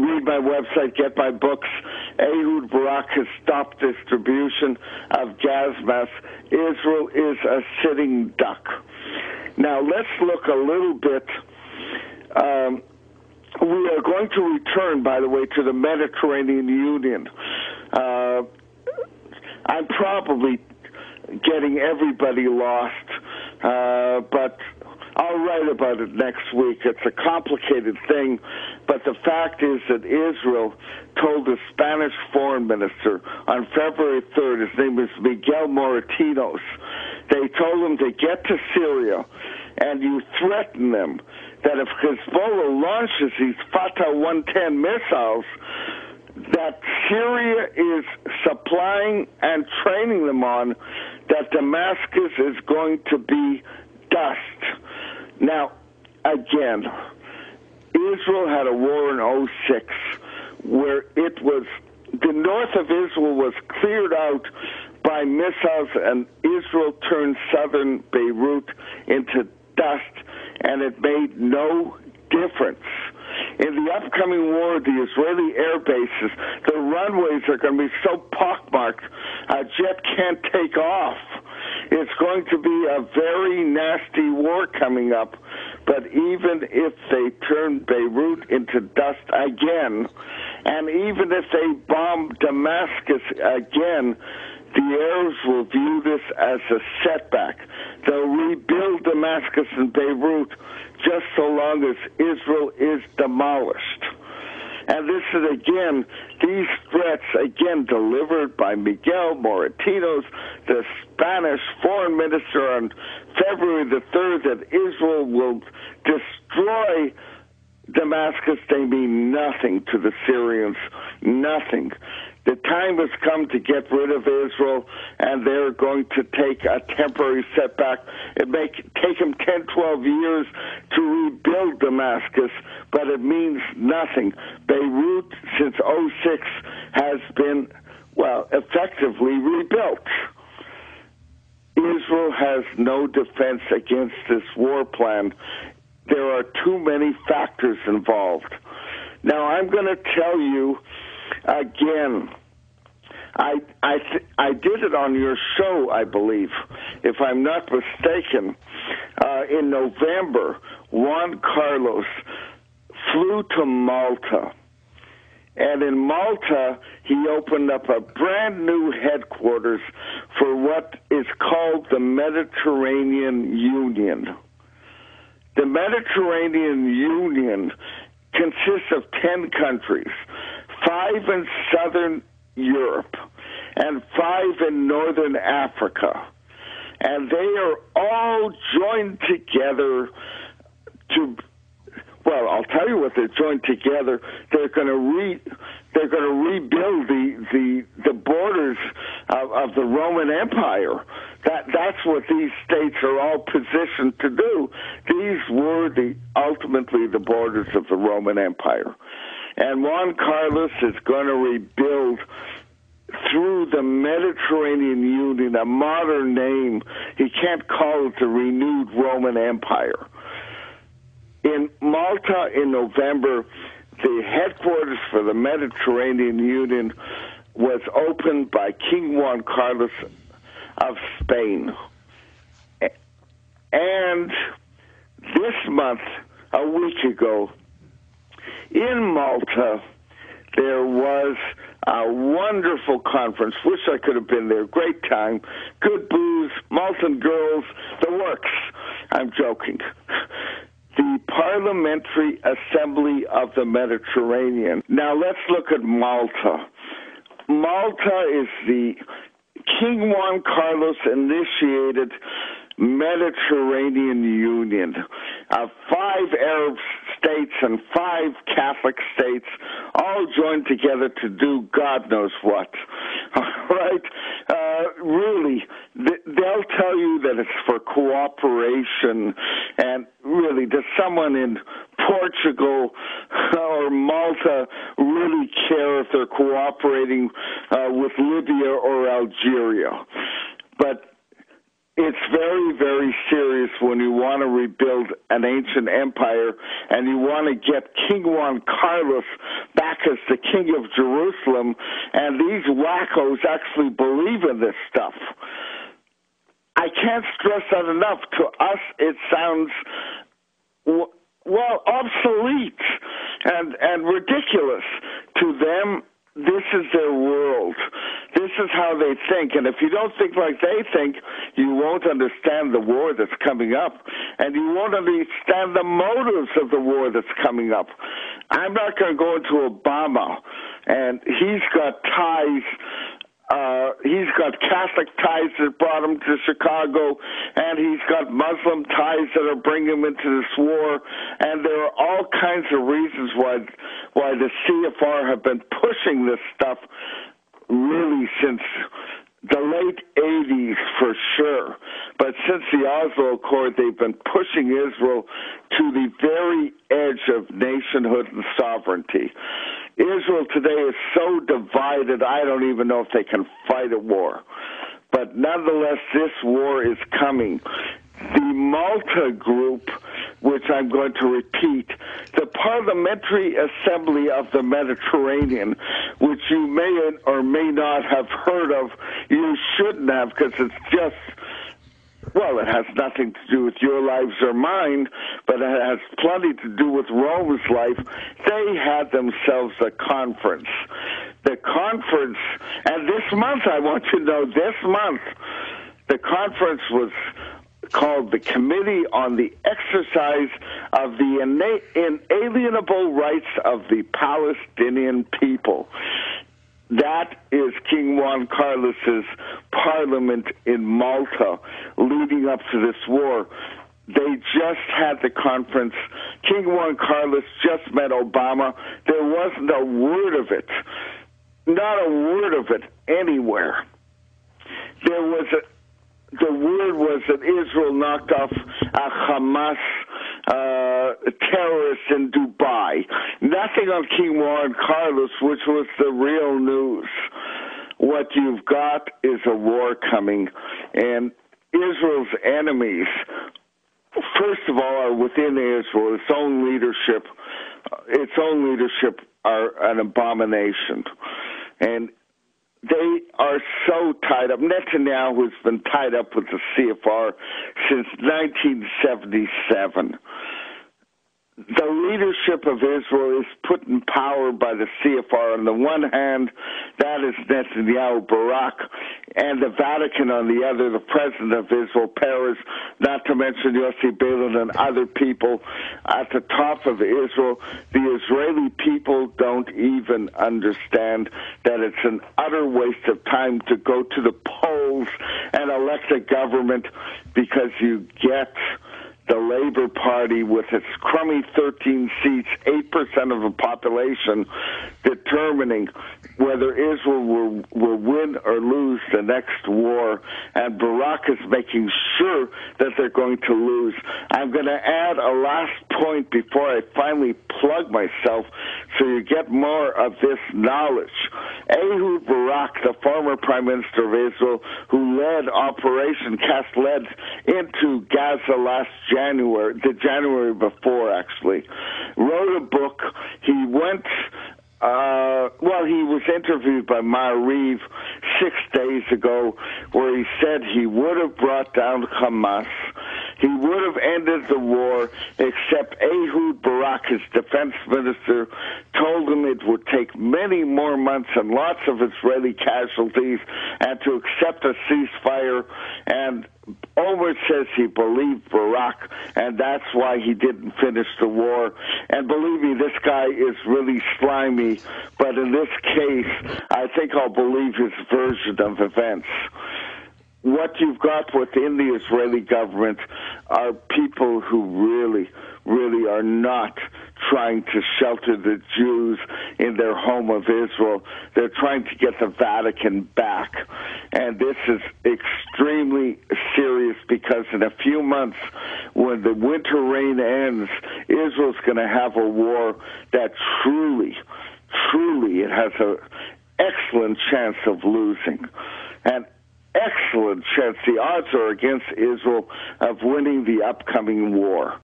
read my website, get my books. Ehud Barak has stopped distribution of gas masks. Israel is a sitting duck. Now, let's look a little bit. We are going to return, by the way, to the Mediterranean Union. I'm probably getting everybody lost, but I'll write about it next week. It's a complicated thing, but the fact is that Israel told the Spanish foreign minister on February 3rd, his name is Miguel Moratinos, they told him to get to Syria and you threaten them that if Hezbollah launches these Fatah 110 missiles, that Syria is supplying and training them on, that Damascus is going to be dust. Now, again, Israel had a war in 2006 where it was, the north of Israel was cleared out by missiles, and Israel turned southern Beirut into dust, and it made no difference. In the upcoming war, the Israeli air bases, the runways are going to be so pockmarked, a jet can't take off. It's going to be a very nasty war coming up. But even if they turn Beirut into dust again, and even if they bomb Damascus again, the Arabs will view this as a setback. They'll rebuild Damascus and Beirut just so long as Israel is demolished. And this is, again, these threats, again, delivered by Miguel Moratinos, the Spanish foreign minister, on February the 3rd, that Israel will destroy Damascus. They mean nothing to the Syrians, nothing. The time has come to get rid of Israel, and they're going to take a temporary setback. It may take them 10, 12 years to rebuild Damascus, but it means nothing. Beirut, since 2006, has been, well, effectively rebuilt. Israel has no defense against this war plan. There are too many factors involved. Now, I'm going to tell you again, I did it on your show, I believe, if I'm not mistaken. In November, Juan Carlos flew to Malta. And in Malta, he opened up a brand new headquarters for what is called the Mediterranean Union. The Mediterranean Union consists of 10 countries, 5 in southern Europe and 5 in northern Africa. And they are all joined together to, well, I'll tell you what they're joined together. They're going to rebuild the borders of the Roman Empire. That's what these states are all positioned to do. These were ultimately the borders of the Roman Empire. And Juan Carlos is going to rebuild through the Mediterranean Union, a modern name. He can't call it the renewed Roman Empire. In Malta in November, the headquarters for the Mediterranean Union was opened by King Juan Carlos of Spain. And this month, a week ago, in Malta, there was a wonderful conference. Wish I could have been there. Great time. Good booze, Maltan girls, the works. I'm joking. The Parliamentary Assembly of the Mediterranean. Now let's look at Malta. Malta is the King Juan Carlos initiated Mediterranean Union of 5 Arab states and 5 Catholic states, all joined together to do God knows what. All right? Really, they'll tell you that it's for cooperation, and really, does someone in Portugal or Malta really care if they're cooperating with Libya or Algeria? But it's very, very serious when you want to rebuild an ancient empire and you want to get King Juan Carlos back as the king of Jerusalem, and these wackos actually believe in this stuff. I can't stress that enough. To us, it sounds, well, obsolete and ridiculous. To them, this is their world. This is how they think. And if you don't think like they think, you won't understand the war that's coming up. And you won't understand the motives of the war that's coming up. I'm not going to go into Obama. And he's got ties. He's got Catholic ties that brought him to Chicago, and he's got Muslim ties that are bringing him into this war. And there are all kinds of reasons why the CFR have been pushing this stuff really since the late 80s for sure. But since the Oslo Accord, they've been pushing Israel to the very edge of nationhood and sovereignty. Israel today is so divided, I don't even know if they can fight a war. But nonetheless, this war is coming. The Malta Group, which I'm going to repeat, the Parliamentary Assembly of the Mediterranean, which you may or may not have heard of, you shouldn't have, because it's just, well, it has nothing to do with your lives or mine, but it has plenty to do with Rome's life. They had themselves a conference. The conference, and this month, I want you to know, this month, the conference was called the Committee on the Exercise of the Inalienable Rights of the Palestinian People. That is King Juan Carlos's parliament in Malta leading up to this war. They just had the conference. King Juan Carlos just met Obama. There wasn't a word of it, not a word of it anywhere. The word was that Israel knocked off a Hamas terrorist in Dubai. Nothing on King Juan Carlos, which was the real news. What you've got is a war coming, and Israel's enemies, first of all, are within Israel. Its own leadership are an abomination. And they are so tied up. Netanyahu has been tied up with the CFR since 1977. The leadership of Israel is put in power by the CFR. On the one hand, that is Netanyahu, Barak, and the Vatican on the other, the president of Israel, Peres, not to mention Yossi Beilin and other people at the top of Israel. The Israeli people don't even understand that it's an utter waste of time to go to the polls and elect a government, because you get the Labor Party with its crummy 13 seats, 8% of the population, determining whether Israel will win or lose the next war. And Barak is making sure that they're going to lose. I'm going to add a last point before I finally plug myself so you get more of this knowledge. Ehud Barak, the former Prime Minister of Israel, who led Operation Cast Lead into Gaza last January, the January before, actually, wrote a book. He went, he was interviewed by Ma'ariv 6 days ago, where he said he would have brought down Hamas. He would have ended the war, except Ehud Barak, his defense minister, told him it would take many more months and lots of Israeli casualties, and to accept a ceasefire. And Omer says he believed Barak, and that's why he didn't finish the war. And believe me, this guy is really slimy, but in this case, I think I'll believe his version of events. What you've got within the Israeli government are people who really are not trying to shelter the Jews in their home of Israel. They're trying to get the Vatican back. And this is extremely serious, because in a few months, when the winter rain ends, Israel's going to have a war that truly it has an excellent chance of losing. And excellent chance. The odds are against Israel of winning the upcoming war.